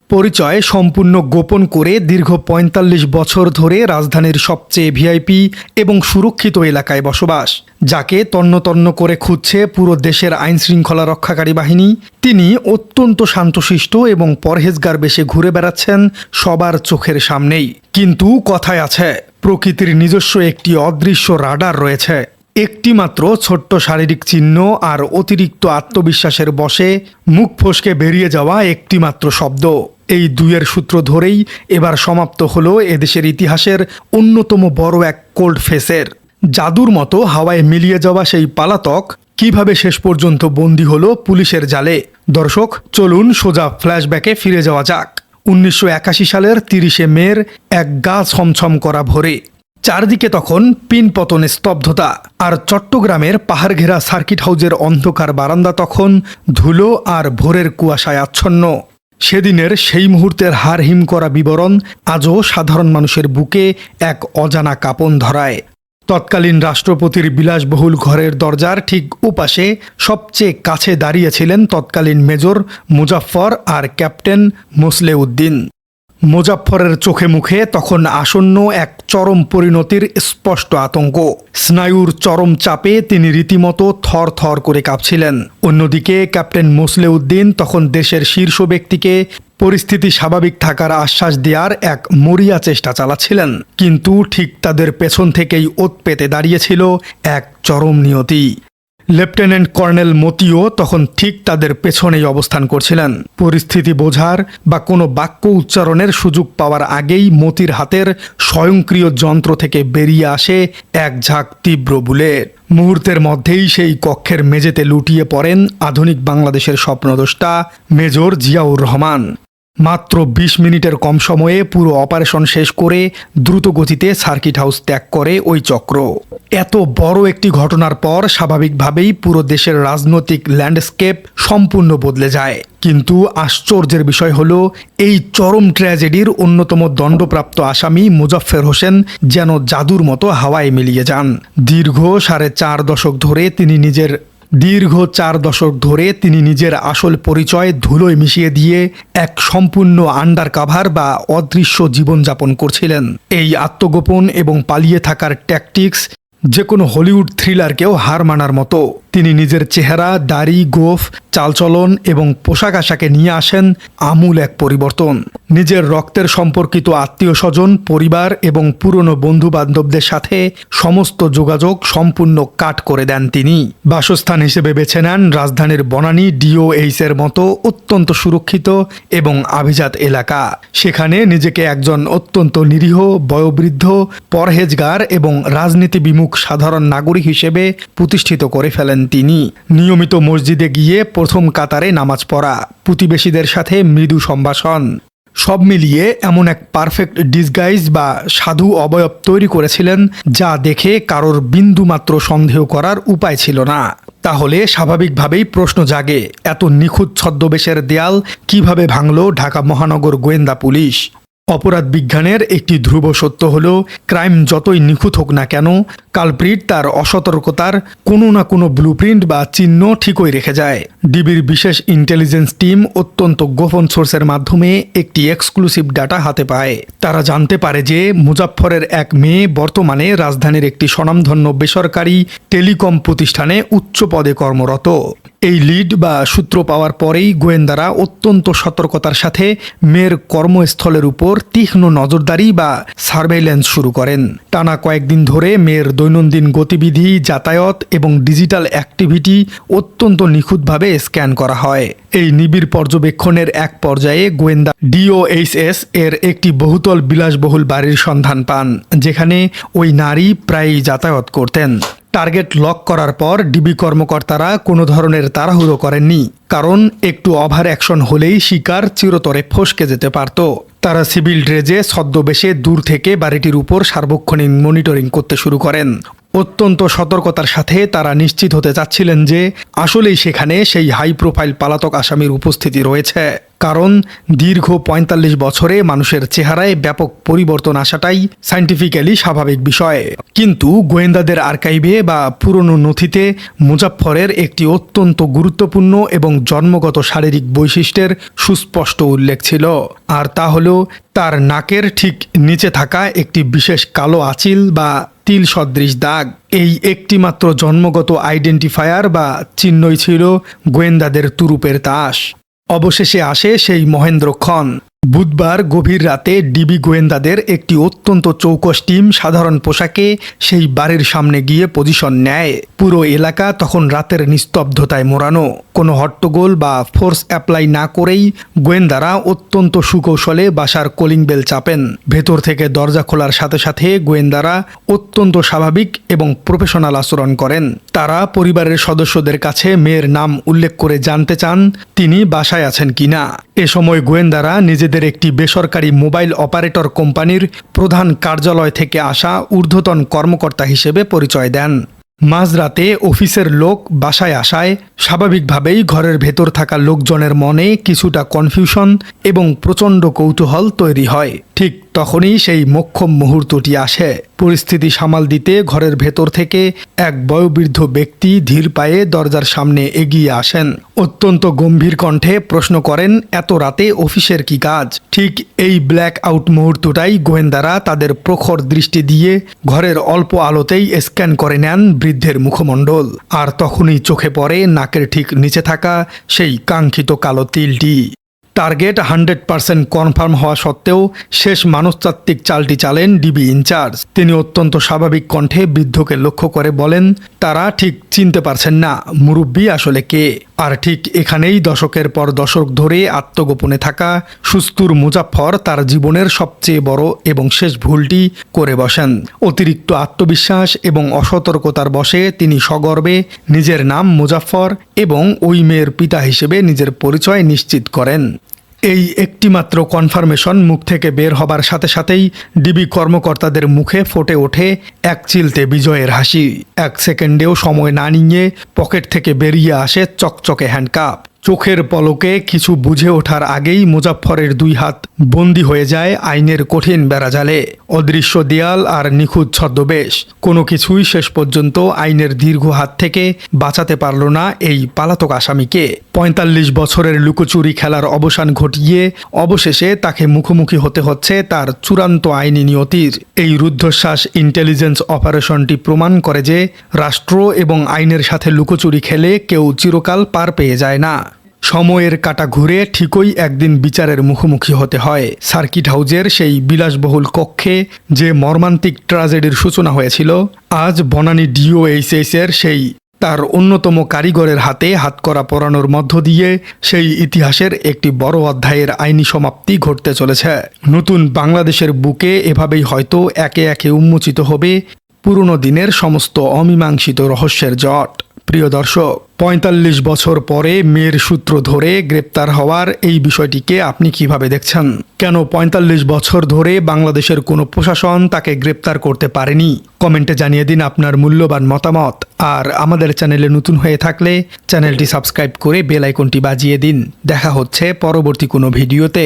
পরিচয় সম্পূর্ণ গোপন করে দীর্ঘ ৪৫ বছর ধরে রাজধানীর সবচেয়ে ভিআইপি এবং সুরক্ষিত এলাকায় বসবাস, যাকে তন্ন তন্ন করে খুঁজছে পুরো দেশের আইনশৃঙ্খলা রক্ষাকারী বাহিনী। তিনি অত্যন্ত শান্তশিষ্ট এবং পরহেজগার বেশে ঘুরে বেড়াচ্ছেন সবার চোখের সামনেই। কিন্তু কথায় আছে, প্রকৃতির নিজস্ব একটি অদৃশ্য রাডার রয়েছে। একটি মাত্র ছোট্ট শারীরিক চিহ্ন আর অতিরিক্ত আত্মবিশ্বাসের বশে মুখ ফসকে বেরিয়ে যাওয়া একটি মাত্র শব্দ, এই দুইয়ের সূত্র ধরেই এবার সমাপ্ত হলো এদেশের ইতিহাসের অন্যতম বড় এক কোল্ড ফেসের। জাদুর মতো হাওয়ায় মিলিয়ে যাওয়া সেই পালাতক কিভাবে শেষ পর্যন্ত বন্দী হলো পুলিশের জালে। দর্শক, চলুন সোজা ফ্ল্যাশব্যাকে ফিরে যাওয়া যাক। ১৯৮১ সালের ৩০শে মের এক গা ছমছম করা ভোরে চারদিকে তখন পিনপতনে স্তব্ধতা, আর চট্টগ্রামের পাহাড় ঘেরা সার্কিট হাউজের অন্ধকার বারান্দা তখন ধুলো আর ভোরের কুয়াশায় আচ্ছন্ন। সেদিনের সেই মুহূর্তের হাড়হিম করা বিবরণ আজও সাধারণ মানুষের বুকে এক অজানা কাঁপন ধরায়। তৎকালীন রাষ্ট্রপতির বিলাসবহুল ঘরের দরজার ঠিক ওপাশে সবচেয়ে কাছে দাঁড়িয়েছিলেন তৎকালীন মেজর মুজাফফর আর ক্যাপ্টেন মোসলেউদ্দিন। মোজাফফরের চোখে মুখে তখন আসন্ন এক চরম পরিণতির স্পষ্ট আতঙ্ক। স্নায়ুর চরম চাপে তিনি রীতিমতো থর থর করে কাঁপছিলেন। অন্যদিকে ক্যাপ্টেন মোসলেউদ্দিন তখন দেশের শীর্ষ ব্যক্তিকে পরিস্থিতি স্বাভাবিক থাকার আশ্বাস দেওয়ার এক মরিয়া চেষ্টা চালাচ্ছিলেন। কিন্তু ঠিক তাদের পেছন থেকেই ওত পেতে দাঁড়িয়েছিল এক চরম নিয়তি। লেফটেন্যান্ট কর্নেল মতিও তখন ঠিক তাদের পেছনেই অবস্থান করছিলেন। পরিস্থিতি বোঝার বা কোনো বাক্য উচ্চারণের সুযোগ পাওয়ার আগেই মতির হাতের স্বয়ংক্রিয় যন্ত্র থেকে বেরিয়ে আসে এক ঝাঁক তীব্র বুলেট। মুহূর্তের মধ্যেই সেই কক্ষের মেঝেতে লুটিয়ে পড়েন আধুনিক বাংলাদেশের স্বপ্নদ্রষ্টা মেজর জিয়াউর রহমান। মাত্র ২০ মিনিটের কম সময়ে পুরো অপারেশন শেষ করে দ্রুত গতিতে সার্কিট হাউস ত্যাগ করে ওই চক্র। এত বড় একটি ঘটনার পর স্বাভাবিকভাবেই পুরো দেশের রাজনৈতিক ল্যান্ডস্কেপ সম্পূর্ণ বদলে যায়। কিন্তু আশ্চর্যের বিষয় হলো, এই চরম ট্র্যাজেডির অন্যতম দণ্ডপ্রাপ্ত আসামি মোজাফফর হোসেন যেন জাদুর মতো হাওয়ায় মিলিয়ে যান। দীর্ঘ ৪.৫ দশক ধরে তিনি নিজের আসল পরিচয় ধুলোয় মিশিয়ে দিয়ে এক সম্পূর্ণ আন্ডারকাভার বা অদৃশ্য জীবনযাপন করছিলেন। এই আত্মগোপন এবং পালিয়ে থাকার ট্যাকটিক্স যে কোনো হলিউড থ্রিলারকেও হার মানার মতো। তিনি নিজের চেহারা, দাড়ি, গোঁফ, চালচলন এবং পোশাক আশাকে নিয়ে আসেন আমূল এক পরিবর্তন। নিজের রক্তের সম্পর্কিত আত্মীয় স্বজন, পরিবার এবং পুরনো বন্ধু বান্ধবদের সাথে সমস্ত যোগাযোগ সম্পূর্ণ কাট করে দেন তিনি। বাসস্থান হিসেবে বেছে নেন রাজধানীর বনানী DOH এর মতো অত্যন্ত সুরক্ষিত এবং আভিজাত এলাকা। সেখানে নিজেকে একজন অত্যন্ত নিরীহ, বয়োবৃদ্ধ, পরহেজগার এবং রাজনীতি বিমুখ সাধারণ নাগরিক হিসেবে প্রতিষ্ঠিত করে ফেলেন তিনি। নিয়মিত মসজিদে গিয়ে প্রথম কাতারে নামাজ পড়া, প্রতিবেশীদের সাথে মৃদু সম্ভাষণ, সব মিলিয়ে এমন এক পারফেক্ট ডিসগাইজ বা সাধু অবয়ব তৈরি করেছিলেন যা দেখে কারোর বিন্দুমাত্র সন্দেহ করার উপায় ছিল না। তাহলে স্বাভাবিকভাবেই প্রশ্ন জাগে, এত নিখুঁত ছদ্মবেশের দেয়াল কিভাবে ভাঙল ঢাকা মহানগর গোয়েন্দা পুলিশ? অপরাধ বিজ্ঞানের একটি ধ্রুব সত্য হলো, ক্রাইম যতই নিখুঁত হোক না কেন, কালপ্রিট তার অসতর্কতার কোনো না কোনো ব্লুপ্রিন্ট বা চিহ্ন ঠিকই রেখে যায়। ডিবির বিশেষ ইন্টেলিজেন্স টিম অত্যন্ত গোপন সোর্সের মাধ্যমে একটি এক্সক্লুসিভ ডাটা হাতে পায়। তারা জানতে পারে যে মুজাফফরের এক মেয়ে বর্তমানে রাজধানীর একটি স্বনামধন্য বেসরকারি টেলিকম প্রতিষ্ঠানে উচ্চ পদে কর্মরত। এই লিড বা সূত্র পাওয়ার পরেই গোয়েন্দারা অত্যন্ত সতর্কতার সাথে মেয়ের কর্মস্থলের উপর তীক্ষ্ণ নজরদারি বা সার্ভেইলেন্স শুরু করেন। টানা কয়েকদিন ধরে মেয়ের দৈনন্দিন গতিবিধি, যাতায়াত এবং ডিজিটাল অ্যাক্টিভিটি অত্যন্ত নিখুঁতভাবে স্ক্যান করা হয়। এই নিবিড় পর্যবেক্ষণের এক পর্যায়ে গোয়েন্দা DOHS এর একটি বহুতল বিলাসবহুল বাড়ির সন্ধান পান, যেখানে ওই নারী প্রায়ই যাতায়াত করতেন। টার্গেট লক করার পর ডিবি কর্মকর্তারা কোনো ধরনের তাড়াহুড়ো করেননি, কারণ একটু ওভার অ্যাকশন হলেই শিকার চিরতরে ফসকে যেতে পারত। তারা সিভিল ড্রেজে ছদ্মবেশে দূর থেকে বাড়িটির উপর সার্বক্ষণিক মনিটরিং করতে শুরু করেন। অত্যন্ত সতর্কতার সাথে তারা নিশ্চিত হতে চাচ্ছিলেন যে আসলেই সেখানে সেই হাই প্রোফাইল পালাতক আসামির উপস্থিতি রয়েছে। কারণ দীর্ঘ ৪৫ বছরে মানুষের চেহারায় ব্যাপক পরিবর্তন আসাটাই সায়েন্টিফিক্যালি স্বাভাবিক বিষয়। কিন্তু গোয়েন্দাদের আর্কাইভে বা পুরনো নথিতে মুজাফফরের একটি অত্যন্ত গুরুত্বপূর্ণ এবং জন্মগত শারীরিক বৈশিষ্ট্যের সুস্পষ্ট উল্লেখ ছিল, আর তা হল তার নাকের ঠিক নিচে থাকা একটি বিশেষ কালো আঁচিল বা তিল সদৃশ দাগ। এই একটিমাত্র জন্মগত আইডেন্টিফায়ার বা চিহ্নই ছিল গোয়েন্দাদের তুরুপের তাস। অবশেষে আসে সেই মহেন্দ্রক্ষণ। বুধবার গভীর রাতে ডিবি গোয়েন্দাদের একটি অত্যন্ত চৌকস টিম সাধারণ পোশাকে সেই বাড়ির সামনে গিয়ে পজিশন নেয়। পুরো এলাকা তখন রাতের নিস্তব্ধতায় মোড়ানো। কোনো হট্টগোল বা ফোর্স অ্যাপ্লাই না করেই গোয়েন্দারা অত্যন্ত সুকৌশলে বাসার কলিং বেল চাপেন। ভেতর থেকে দরজা খোলার সাথে সাথে গোয়েন্দারা অত্যন্ত স্বাভাবিক এবং প্রফেশনাল আচরণ করেন। তারা পরিবারের সদস্যদের কাছে মেয়ের নাম উল্লেখ করে জানতে চান তিনি বাসায় আছেন কিনা। এ সময় গোয়েন্দারা নিজেদের একটি বেসরকারি মোবাইল অপারেটর কোম্পানির প্রধান কার্যালয় থেকে আসা ঊর্ধ্বতন কর্মকর্তা হিসেবে পরিচয় দেন। মাঝরাতে অফিসের লোক বাসায় আসায় স্বাভাবিকভাবেই ঘরের ভেতর থাকা লোকজনের মনে কিছুটা কনফিউশন এবং প্রচণ্ড কৌতূহল তৈরি হয়। ঠিক তখনই সেই মোক্ষম মুহূর্তটি আসে। পরিস্থিতি সামাল দিতে ঘরের ভেতর থেকে এক বয়োবৃদ্ধ ব্যক্তি ধীর পায়ে দরজার সামনে এগিয়ে আসেন। অত্যন্ত গম্ভীর কণ্ঠে প্রশ্ন করেন, এত রাতে অফিসের কি কাজ? ঠিক এই ব্ল্যাক আউট মুহূর্তটাই গোয়েন্দারা তাদের প্রখর দৃষ্টি দিয়ে ঘরের অল্প আলোতেই স্ক্যান করে নেন বৃদ্ধের মুখমণ্ডল। আর তখনই চোখে পড়ে নাকের ঠিক নিচে থাকা সেই কাঙ্ক্ষিত কালো তিলটি। টার্গেট 100% কনফার্ম হওয়া সত্ত্বেও শেষ মানুষতাত্ত্বিক চালটি চালেন ডিবি ইনচার্জ। তিনি অত্যন্ত স্বাভাবিক কণ্ঠে বৃদ্ধকে লক্ষ্য করে বলেন, তারা ঠিক চিনতে পারছেন না মুরব্বী আসলে কে। আর ঠিক এখানেই দশকের পর দশক ধরে আত্মগোপনে থাকা সুস্তুর মুজাফফর তার জীবনের সবচেয়ে বড় এবং শেষ ভুলটি করে বসেন। অতিরিক্ত আত্মবিশ্বাস এবং অসতর্কতার বশে তিনি সগর্বে নিজের নাম মুজাফফর এবং ওই মেয়ের পিতা হিসেবে নিজের পরিচয় নিশ্চিত করেন। এই একটিমাত্র কনফার্মেশন মুখ থেকে বের হবার সাথে সাথেই ডিবি কর্মকর্তাদের মুখে ফুটে ওঠে এক চিলতে বিজয়ের হাসি। এক সেকেন্ডেও সময় না নিয়ে পকেট থেকে বেরিয়ে আসে চকচকে হ্যান্ডকাপ। চোখের পলকে কিছু বুঝে ওঠার আগেই মুজাফফরের দুই হাত বন্দী হয়ে যায় আইনের কঠিন বেড়াজালে। অদৃশ্য দেয়াল আর নিখুঁত ছদ্মবেশ, কোনো কিছুই শেষ পর্যন্ত আইনের দীর্ঘ হাত থেকে বাঁচাতে পারল না এই পালাতক আসামিকে। ৪৫ বছরের লুকোচুরি খেলার অবসান ঘটিয়ে অবশেষে তাকে মুখোমুখি হতে হচ্ছে তার চূড়ান্ত আইনি নিয়তির। এই রুদ্ধশ্বাস ইন্টেলিজেন্স অপারেশনটি প্রমাণ করে যে রাষ্ট্র এবং আইনের সাথে লুকোচুরি খেলে কেউ চিরকাল পার পেয়ে যায় না। সময়ের কাঁটা ঘুরে ঠিকই একদিন বিচারের মুখোমুখি হতে হয়। সার্কিট হাউজের সেই বিলাসবহুল কক্ষে যে মর্মান্তিক ট্র্যাজেডির সূচনা হয়েছিল, আজ বনানী ডিওএইচএস এর সেই তার অন্যতম কারিগরের হাতে হাতকড়া পরানোর মধ্য দিয়ে সেই ইতিহাসের একটি বড় অধ্যায়ের আইনি সমাপ্তি ঘটতে চলেছে। নতুন বাংলাদেশের বুকে এভাবেই হয়তো একে একে উন্মোচিত হবে পুরনো দিনের সমস্ত অমীমাংসিত রহস্যের জট। প্রিয় দর্শক, ৪৫ বছর পরে মেয়ের সূত্র ধরে গ্রেপ্তার হওয়ার এই বিষয়টিকে আপনি কিভাবে দেখছেন? কেন ৪৫ বছর ধরে বাংলাদেশের কোনো প্রশাসন তাকে গ্রেপ্তার করতে পারেনি? কমেন্টে জানিয়ে দিন আপনার মূল্যবান মতামত। আর আমাদের চ্যানেলে নতুন হয়ে থাকলে চ্যানেলটি সাবস্ক্রাইব করে বেল আইকনটি বাজিয়ে দিন। দেখা হচ্ছে পরবর্তী কোনো ভিডিওতে।